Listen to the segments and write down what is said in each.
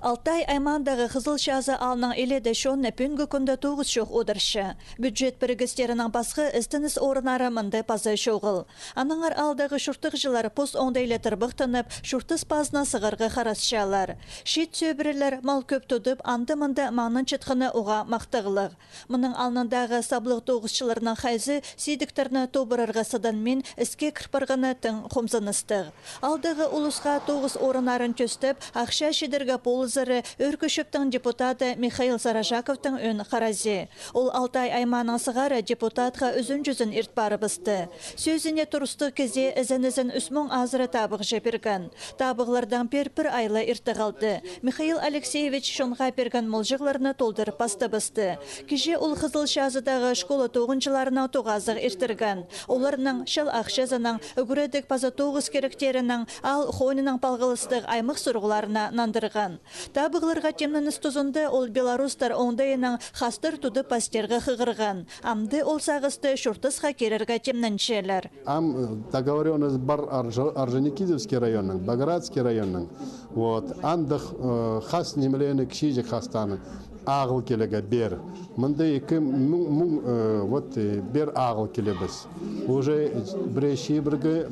Алтай аймандағы қызыл шазы алның еледі шонны пүнгі күнді 9 шоқ одыршы. Бюджет бірігістерінің басқы істініс орынары мұнды пазы шоғыл. Аныңар алдағы шұртық жылар пост оңдайлы тұрбықтынып, шұртыс пазына сығырғы қарасшалар. Шет сөбірілер мал көп тұдып, анды-мұнды маңның чытқыны оға мақтығылық. Мұның алнындағы саблық 9-шыларының қайзы сейдіктеріні тобырырға сыданмен іске кірпірғыны тың қомзыныстық. Алдағы ұлысқа 9 орынарын төстіп, ақша шедіргі полызыры өркішіптің депутаты Михаил Саражаковтың өн қарази. Ол Алтай айманың сығары депутатқа үзін жүзін иртбары бісті. Сөзіне тұрысты кезе ізін-ізін үсмің азыры табық жепірген. Табығлардан бір айлы иртіғалды. Михаил Алексеевич шонға берген молжығларыны толдырып басты бісті. Кеже ол қызыл шазыдағы школа тоғыншыларына тоғазық иртірген. Оларының шыл ақшызының, үгіредік паза тоғыз керектерінің, ал қойнының палғылыстық аймық сұрғыларына нандырған. Табығыларға темніңіз тұзынды ол беларустар оңдайының қастыр туды пастерға қығырған. Амды ол сағысты шұртысқа керерға темніншелер. Договоренность бар Орджоникидовский районның, Баградский районның. Андық қас немелені кішейжі қастаны ағыл келеге бер. Мұнда екі бер ағыл келе біз. Уже бір шейбіргі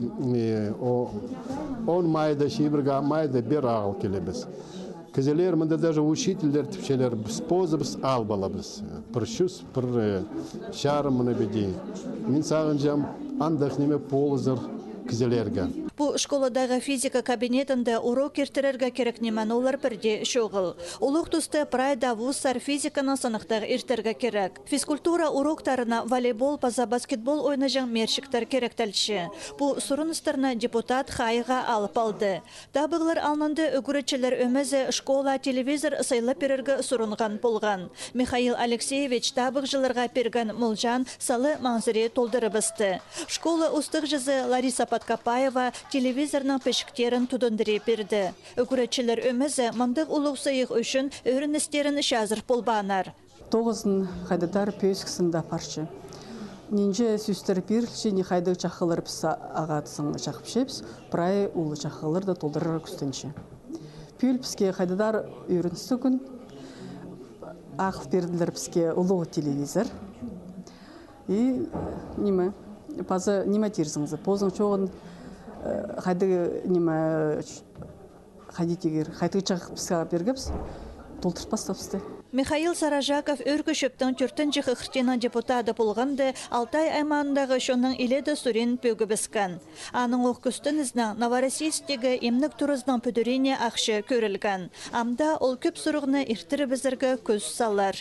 10 майда шейбіргі майда бер ағыл келе біз. Кізелер, мұнда даже учительдер тіпшелер спозыбыз албалабыз. Пұршус, пұр шарым мұны беді. Мен сағын жам андық неме полызыр кізелерге. Бұл школадағы физика кабинетінде урок ертірерге керек немен олар бірде шоғыл. Олық тұсты прайда вузсар физиканың сынықтағы ертерге керек. Физкультура уроктарына волейбол, паза баскетбол ойнажың мершіктер керек тәлші. Бұл сұрыныстарына депутат қайыға алып алды. Табығылар алынды үгіретчілер өмізі школа, телевизор сайлы перерге сұрынған болған. Михаил Алексеевич табық жыларға перген мұлжан салы маңзыре толдырыбысты. Школа ұстық жызы Лариса Подкапаева телевизорның пешіктерін тұдындыре берді. Үкіретчілер өмізі мандық ұлықсайық үшін өріністерін шазыр болбанар. 9 қайдадар пөскісінде паршы. Нинже сүстер бірші не қайды чақылыр піса ағатысын чақыпшепс, прай ұлы чақылыр да толдырыр күстінші. Пөл піске қайдадар өріністі күн, ақыл берділер піске ұлығы телевизор. И неме, пазы неме терзіңізі, позың çoğun қайды неме қайдетегер, қайды чақып піске бергіпс, толтырып бастапсты. Михаил Саражаков өркішіптің 4-ші қыртының депутаты болғанды Алтай айманындағы шоның иледі сүрен пөгі біскен. Аның оқкүстіңіздің Новороссийскегі емнік тұрызның пөдірене ақшы көрілген. Амда ол көп сұрығыны иртірі бізіргі көз салар.